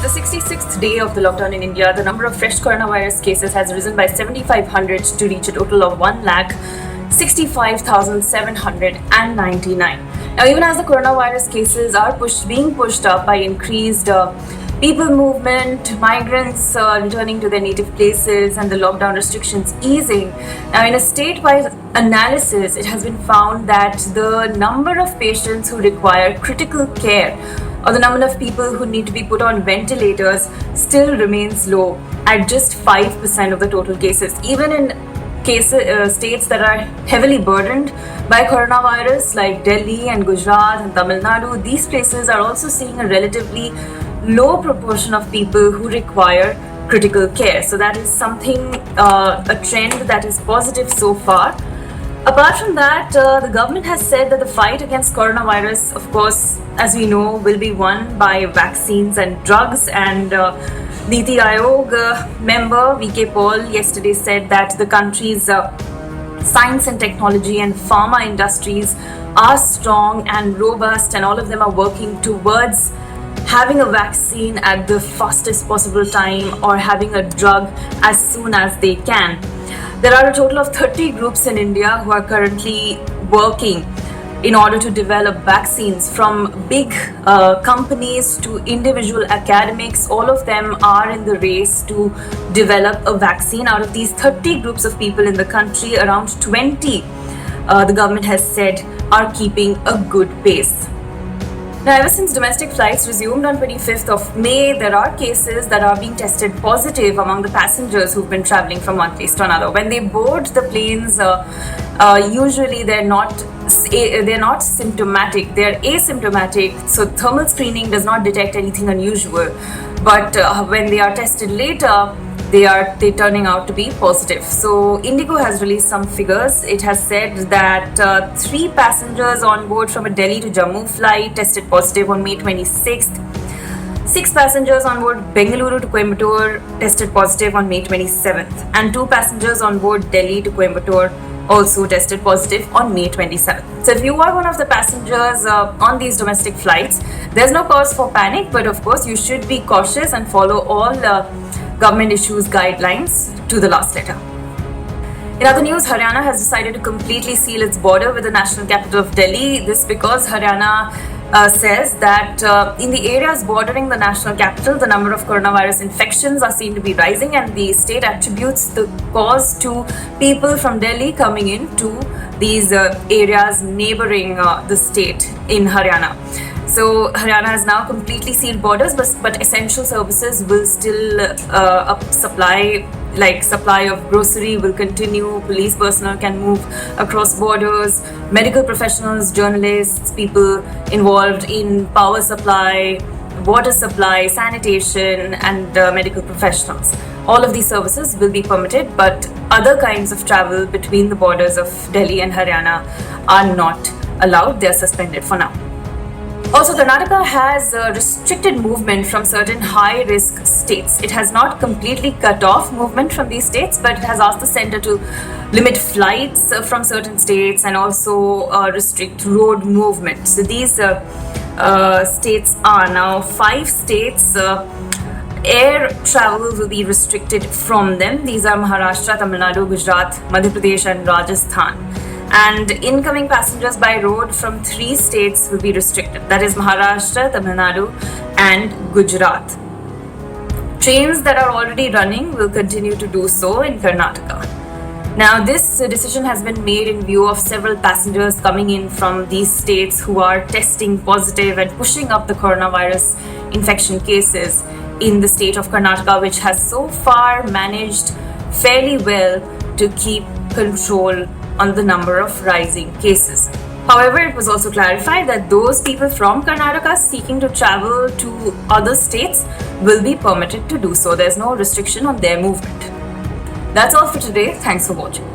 the 66th day of the lockdown in India, the number of fresh coronavirus cases has risen by 7,500 to reach a total of 1,65,799. Now, even as the coronavirus cases are being pushed up by increased people movement, migrants returning to their native places, and the lockdown restrictions easing. Now, in a state-wide analysis, it has been found that the number of patients who require critical care or the number of people who need to be put on ventilators still remains low at just 5% of the total cases. Even in states that are heavily burdened by coronavirus like Delhi and Gujarat and Tamil Nadu, these places are also seeing a relatively low proportion of people who require critical care. So that is something, a trend that is positive so far. Apart from that, the government has said that the fight against coronavirus, of course, as we know, will be won by vaccines and drugs. And Niti Aayog member VK Paul yesterday said that the country's science and technology and pharma industries are strong and robust, and all of them are working towards having a vaccine at the fastest possible time or having a drug as soon as they can. There are a total of 30 groups in India who are currently working in order to develop vaccines, from big companies to individual academics. All of them are in the race to develop a vaccine. Out of these 30 groups of people in the country, around 20, the government has said, are keeping a good pace. Now, ever since domestic flights resumed on 25th of May, there are cases that are being tested positive among the passengers who've been traveling from one place to another. When they board the planes, usually they're not symptomatic, they're asymptomatic, so thermal screening does not detect anything unusual. But when they are tested later, they're turning out to be positive. So Indigo has released some figures. It has said that 3 passengers on board from a Delhi to Jammu flight tested positive on May 26th. 6 passengers on board Bengaluru to Coimbatore tested positive on May 27th. And 2 passengers on board Delhi to Coimbatore also tested positive on May 27th. So if you are one of the passengers on these domestic flights, there's no cause for panic, but of course you should be cautious and follow all government issues guidelines to the last letter. In other news, Haryana has decided to completely seal its border with the national capital of Delhi. This because Haryana says that in the areas bordering the national capital, the number of coronavirus infections are seen to be rising, and the state attributes the cause to people from Delhi coming into these areas neighboring the state in Haryana. So Haryana has now completely sealed borders, but essential services will still supply of grocery will continue. Police personnel can move across borders. Medical professionals, journalists, people involved in power supply, water supply, sanitation, and medical professionals. All of these services will be permitted, but other kinds of travel between the borders of Delhi and Haryana are not allowed. They are suspended for now. Also, Karnataka has restricted movement from certain high-risk states. It has not completely cut off movement from these states, but it has asked the centre to limit flights from certain states and also restrict road movement. So these states are now 5 states. Air travel will be restricted from them. These are Maharashtra, Tamil Nadu, Gujarat, Madhya Pradesh, and Rajasthan. And incoming passengers by road from 3 states will be restricted. That is Maharashtra, Tamil Nadu, and Gujarat. Trains that are already running will continue to do so in Karnataka. Now, this decision has been made in view of several passengers coming in from these states who are testing positive and pushing up the coronavirus infection cases in the state of Karnataka, which has so far managed fairly well to keep control on the number of rising cases. However, it was also clarified that those people from Karnataka seeking to travel to other states will be permitted to do so. There's no restriction on their movement. That's all for today. Thanks for watching.